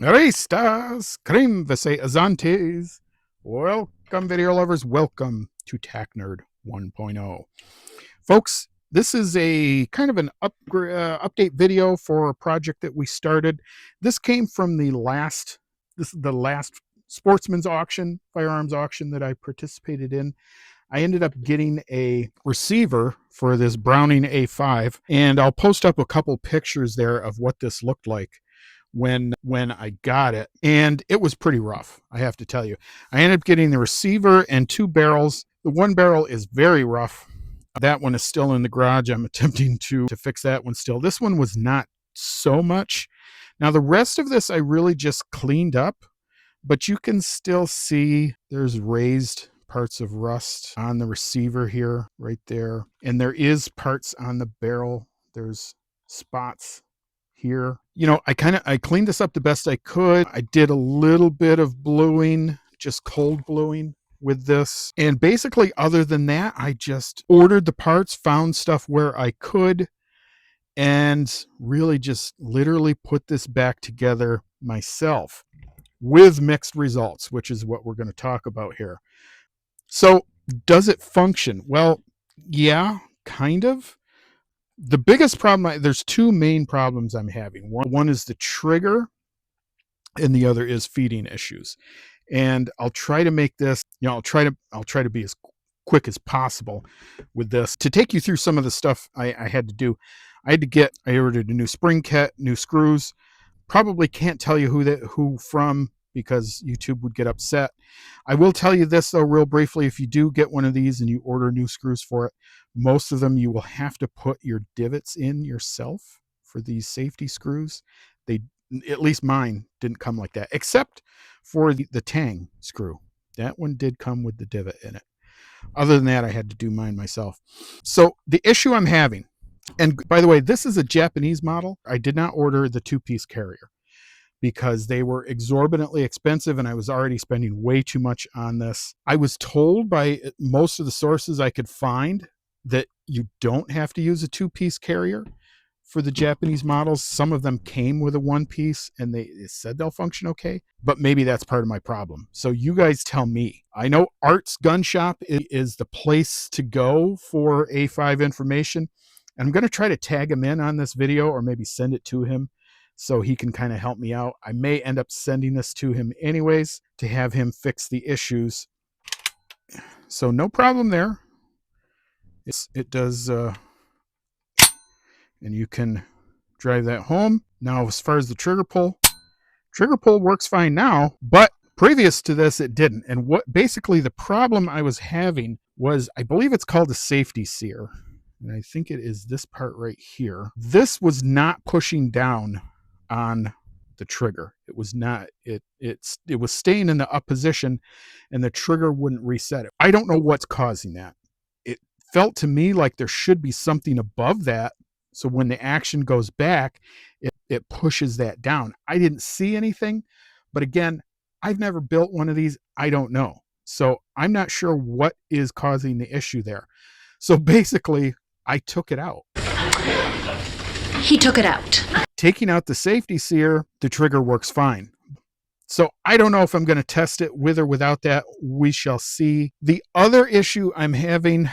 Restas, creme vese azantes. Welcome, video lovers. Welcome to Tac Nerd 1.0. Folks, this is a kind of an update video for a project that we started. This came from the last sportsman's auction, firearms auction that I participated in. I ended up getting a receiver for this Browning A5, and I'll post up a couple pictures there of what this looked like when I got it, and it was pretty rough, I have to tell you. I ended up getting the receiver and two barrels. The one barrel is very rough. That one is still in the garage. I'm attempting to fix that one still. This one was not so much. Now the rest of this I really just cleaned up, but you can still see there's raised parts of rust on the receiver here, right there. And there is parts on the barrel. There's spots here. You know, I cleaned this up the best I could. I did a little bit of bluing, just cold bluing with this. And basically, other than that, I just ordered the parts, found stuff where I could, and really just literally put this back together myself with mixed results, which is what we're going to talk about here. So, does it function? Well, yeah, kind of. The biggest problem, there's two main problems I'm having. One is the trigger, and the other is feeding issues. And I'll try to make this, I'll try to be as quick as possible with this. To take you through some of the stuff I had to do, I ordered a new spring kit, new screws. Probably can't tell you who from, because YouTube would get upset. I will tell you this, though, real briefly. If you do get one of these and you order new screws for it, most of them you will have to put your divots in yourself for these safety screws. At least mine didn't come like that, except for the Tang screw. That one did come with the divot in it. Other than that, I had to do mine myself. So the issue I'm having, and by the way, this is a Japanese model. I did not order the two-piece carrier because they were exorbitantly expensive and I was already spending way too much on this. I was told by most of the sources I could find that you don't have to use a two-piece carrier for the Japanese models. Some of them came with a one-piece and they said they'll function okay, but maybe that's part of my problem. So you guys tell me. I know Art's Gun Shop is the place to go for A5 information. And I'm going to try to tag him in on this video, or maybe send it to him so he can kind of help me out. I may end up sending this to him anyways to have him fix the issues. So no problem there. It does, and you can drive that home. Now, as far as the trigger pull works fine now, but previous to this, it didn't. And what basically the problem I was having was, I believe it's called a safety sear. And I think it is this part right here. This was not pushing down on the trigger. It was not, it was staying in the up position and the trigger wouldn't reset it. I don't know what's causing that. It felt to me like there should be something above that. So when the action goes back, it pushes that down. I didn't see anything, but again, I've never built one of these. I don't know. So I'm not sure what is causing the issue there. So basically, I took it out. He took it out. Taking out the safety sear, the trigger works fine. So I don't know if I'm going to test it with or without that. We shall see. The other issue I'm having,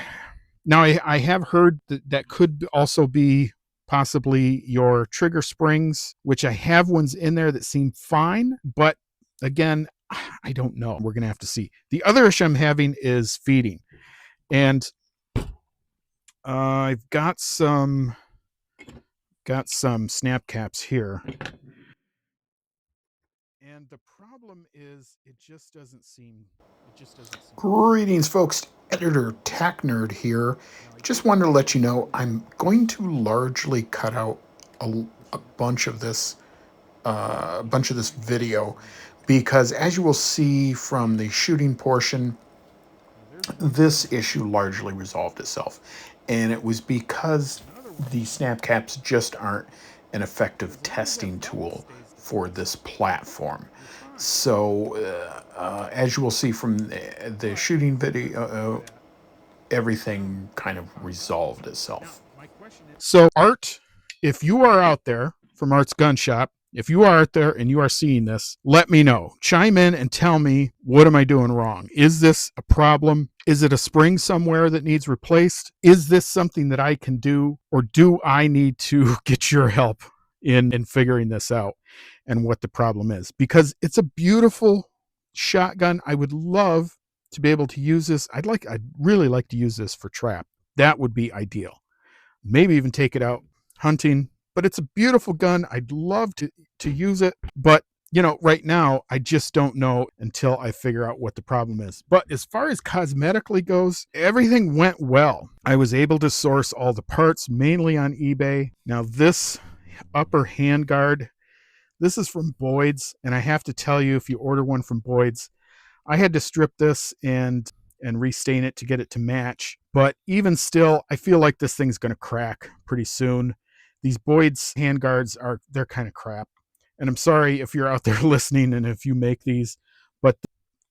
now I have heard that could also be possibly your trigger springs, which I have ones in there that seem fine. But again, I don't know. We're going to have to see. The other issue I'm having is feeding. And I've got some snap caps here, and the problem is it just doesn't seem. Greetings, folks. Editor Tac Nerd here. Just wanted to let you know I'm going to largely cut out a bunch of this video, because as you will see from the shooting portion, this issue largely resolved itself, and it was because the snap caps just aren't an effective testing tool for this platform. So as you will see from the shooting video, everything kind of resolved itself. So Art, if you are out there from Art's Gun Shop, If you are out there and you are seeing this, let me know. Chime in and tell me, what am I doing wrong? Is this a problem? Is it a spring somewhere that needs replaced? Is this something that I can do? Or do I need to get your help in figuring this out and what the problem is? Because it's a beautiful shotgun. I would love to be able to use this. I'd really like to use this for trap. That would be ideal. Maybe even take it out hunting. But it's a beautiful gun. I'd love to use it. But, right now, I just don't know until I figure out what the problem is. But as far as cosmetically goes, everything went well. I was able to source all the parts, mainly on eBay. Now, this upper handguard, this is from Boyd's. And I have to tell you, if you order one from Boyd's, I had to strip this and restain it to get it to match. But even still, I feel like this thing's going to crack pretty soon. These Boyd's handguards they're kind of crap. And I'm sorry if you're out there listening and if you make these, but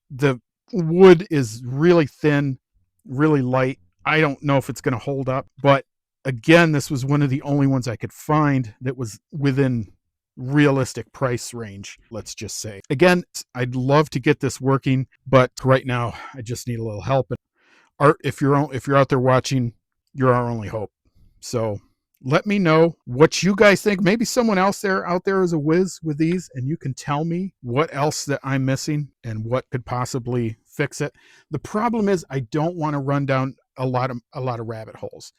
the wood is really thin, really light. I don't know if it's going to hold up. But again, this was one of the only ones I could find that was within realistic price range, let's just say. Again, I'd love to get this working, but right now I just need a little help. And Art, if you're out there watching, you're our only hope. So let me know what you guys think. Maybe someone else out there is a whiz with these, and you can tell me what else that I'm missing and what could possibly fix it. The problem is I don't want to run down a lot of rabbit holes.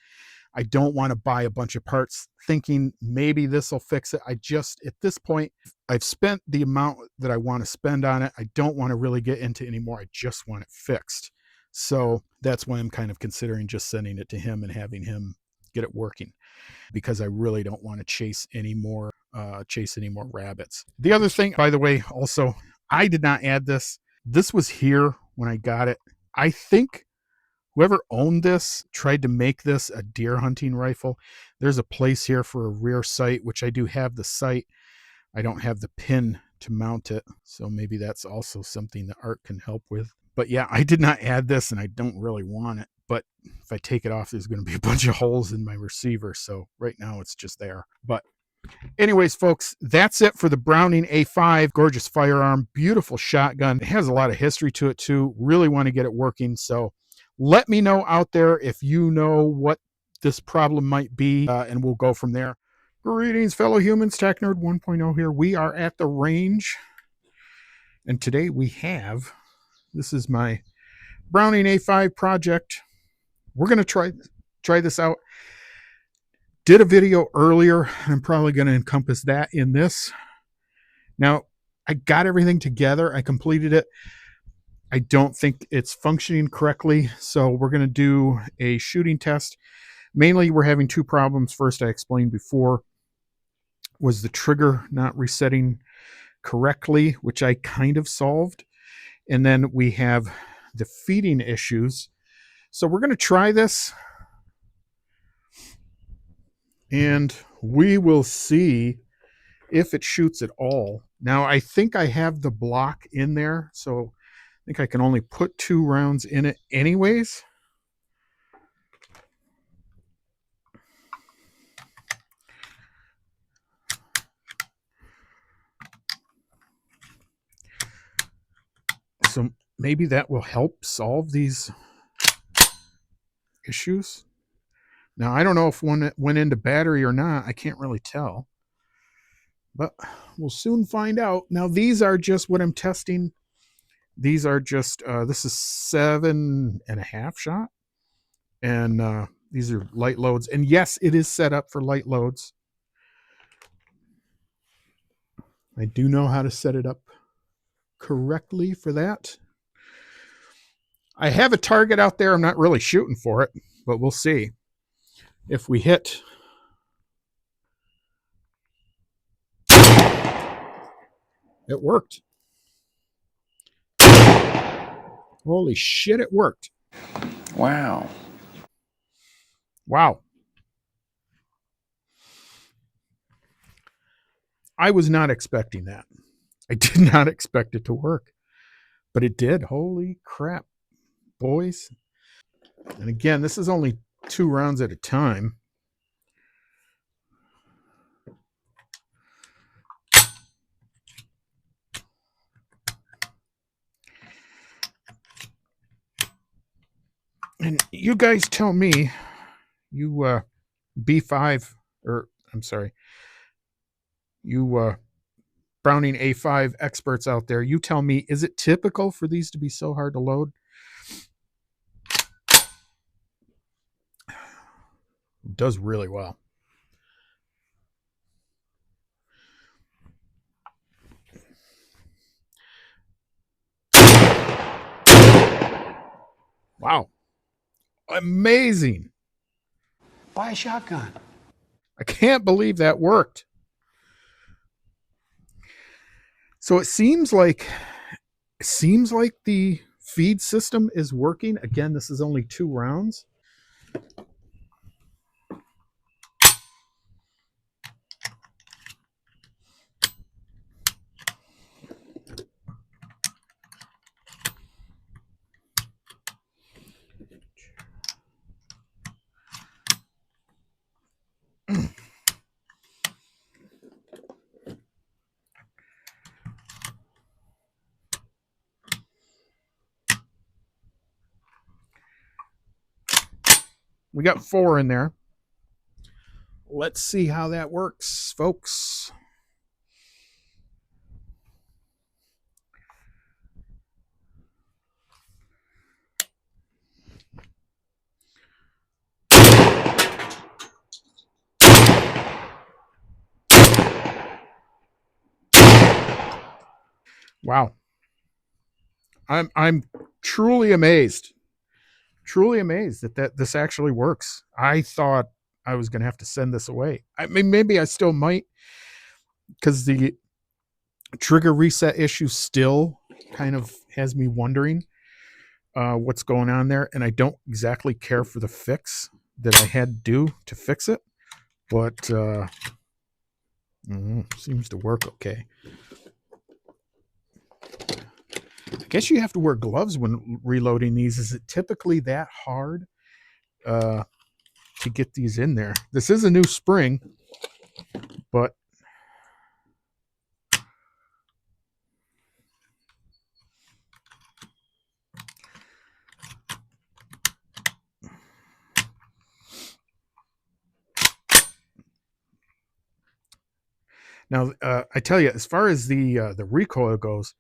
I don't want to buy a bunch of parts thinking maybe this will fix it. At this point, I've spent the amount that I want to spend on it. I don't want to really get into anymore. I just want it fixed. So that's why I'm kind of considering just sending it to him and having him get it working, because I really don't want to chase any more rabbits. The other thing, by the way, also, I did not add this. This was here when I got it. I think whoever owned this tried to make this a deer hunting rifle. There's a place here for a rear sight, which I do have the sight. I don't have the pin to mount it. So maybe that's also something that Art can help with. But yeah, I did not add this and I don't really want it. But if I take it off, there's going to be a bunch of holes in my receiver. So right now it's just there. But anyways, folks, that's it for the Browning A5. Gorgeous firearm, beautiful shotgun. It has a lot of history to it too. Really want to get it working. So let me know out there if you know what this problem might be, and we'll go from there. Greetings, fellow humans. Tech Nerd 1.0 here. We are at the range, and today this is my Browning A5 project. We're going to try this out. Did a video earlier, and I'm probably going to encompass that in this. Now, I got everything together. I completed it. I don't think it's functioning correctly, so we're going to do a shooting test. Mainly, we're having two problems. First, I explained before, was the trigger not resetting correctly, which I kind of solved. And then we have the feeding issues. So we're going to try this, and we will see if it shoots at all. Now, I think I have the block in there, so I think I can only put 2 rounds in it anyways. So maybe that will help solve these issues. Now, I don't know if one went into battery or not. I can't really tell. But we'll soon find out. Now, these are just what I'm testing. These are just, this is 7.5 shot. And these are light loads. And yes, it is set up for light loads. I do know how to set it up correctly for that. I have a target out there. I'm not really shooting for it, but we'll see if we hit. It worked. Holy shit, it worked. Wow. Wow. I was not expecting that. I did not expect it to work, but it did. Holy crap, boys. And again, this is only 2 rounds at a time. And you guys tell me, you B5, or I'm sorry, you Browning A5 experts out there, you tell me, is it typical for these to be so hard to load? It does really well. Wow. Amazing. Buy a shotgun. I can't believe that worked. So it seems like the feed system is working. Again, this is only 2 rounds. We got 4 in there. Let's see how that works, folks. Wow. I'm truly amazed. Truly amazed that this actually works. I thought I was going to have to send this away. I mean, maybe I still might, because the trigger reset issue still kind of has me wondering what's going on there, and I don't exactly care for the fix that I had to do to fix it, but seems to work okay. I guess you have to wear gloves when reloading these. Is it typically that hard to get these in there? This is a new spring, but now I tell you, as far as the recoil goes,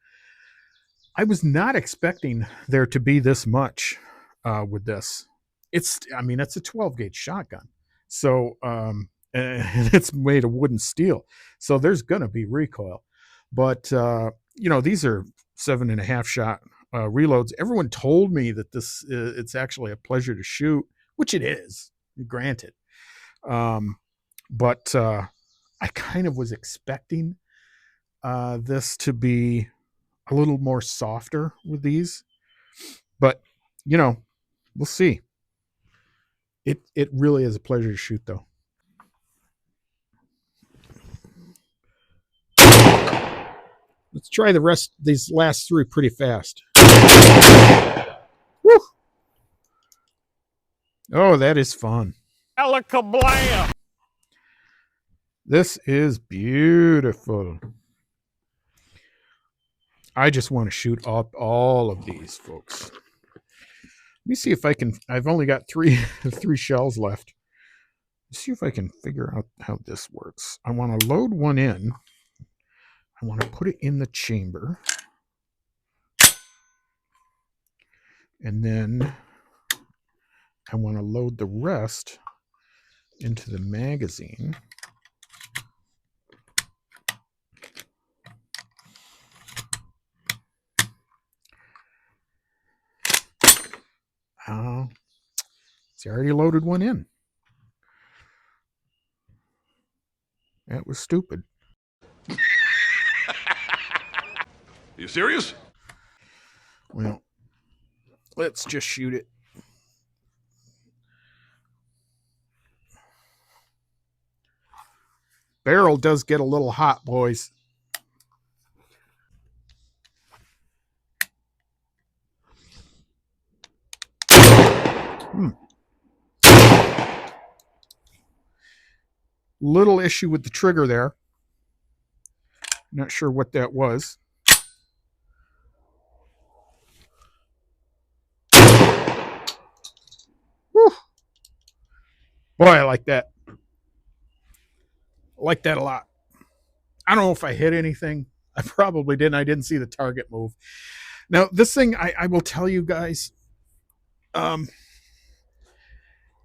I was not expecting there to be this much with this. It's a 12 gauge shotgun, so and it's made of wood and steel, so there's gonna be recoil. But these are 7.5 shot reloads. Everyone told me that this it's actually a pleasure to shoot, which it is, granted. But I kind of was expecting this to be a little more softer with these, but we'll see. It really is a pleasure to shoot, though. Let's try the rest, these last 3 pretty fast. Woo! Oh, that is fun. Alakablam! This is beautiful. I just want to shoot up all of these, folks. Let me see if I can. I've only got 3 shells left. Let's see if I can figure out how this works. I want to load one in. I want to put it in the chamber. And then I want to load the rest into the magazine. See, I already loaded one in. That was stupid. You serious? Well, let's just shoot it. Barrel does get a little hot, boys. Little issue with the trigger there. Not sure what that was. Boy, I like that. I like that a lot. I don't know if I hit anything. I probably didn't. I didn't see the target move. Now, this thing, I will tell you guys,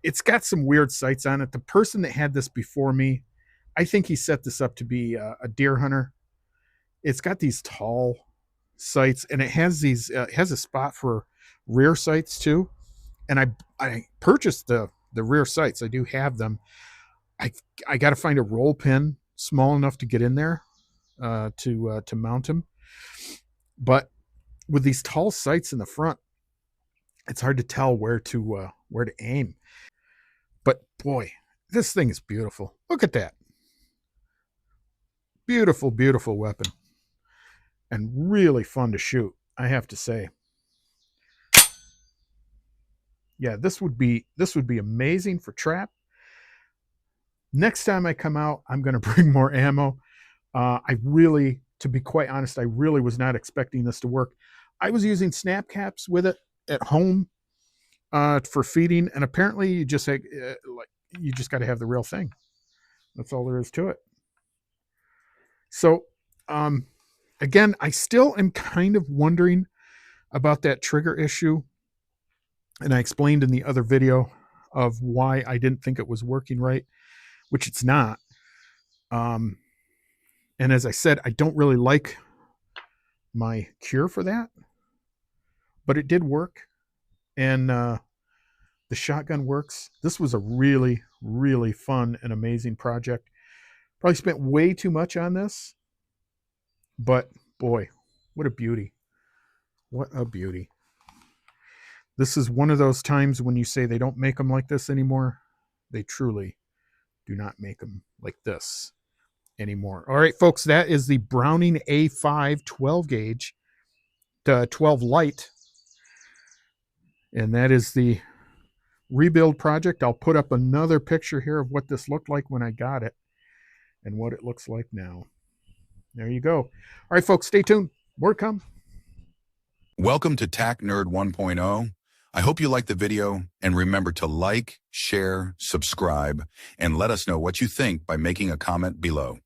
it's got some weird sights on it. The person that had this before me, I think he set this up to be a deer hunter. It's got these tall sights, and it has these. It has a spot for rear sights too. And I purchased the rear sights. I do have them. I got to find a roll pin small enough to get in there to mount them. But with these tall sights in the front, it's hard to tell where to aim. But boy, this thing is beautiful. Look at that. Beautiful, beautiful weapon. And really fun to shoot, I have to say. Yeah, this would be amazing for trap. Next time I come out, I'm going to bring more ammo. To be quite honest, I really was not expecting this to work. I was using snap caps with it at home for feeding, and apparently you just got to have the real thing. That's all there is to it. So, again, I still am kind of wondering about that trigger issue, and I explained in the other video of why I didn't think it was working right, which it's not. And as I said, I don't really like my cure for that, but it did work, and the shotgun works. This was a really, really fun and amazing project. Probably spent way too much on this, but boy, what a beauty. What a beauty. This is one of those times when you say they don't make them like this anymore. They truly do not make them like this anymore. All right, folks, that is the Browning A5 12 gauge, 12 light. And that is the rebuild project. I'll put up another picture here of what this looked like when I got it and what it looks like now. There you go. All right, folks, stay tuned. More to come. Welcome to TAC Nerd 1.0. I hope you liked the video, and remember to like, share, subscribe, and let us know what you think by making a comment below.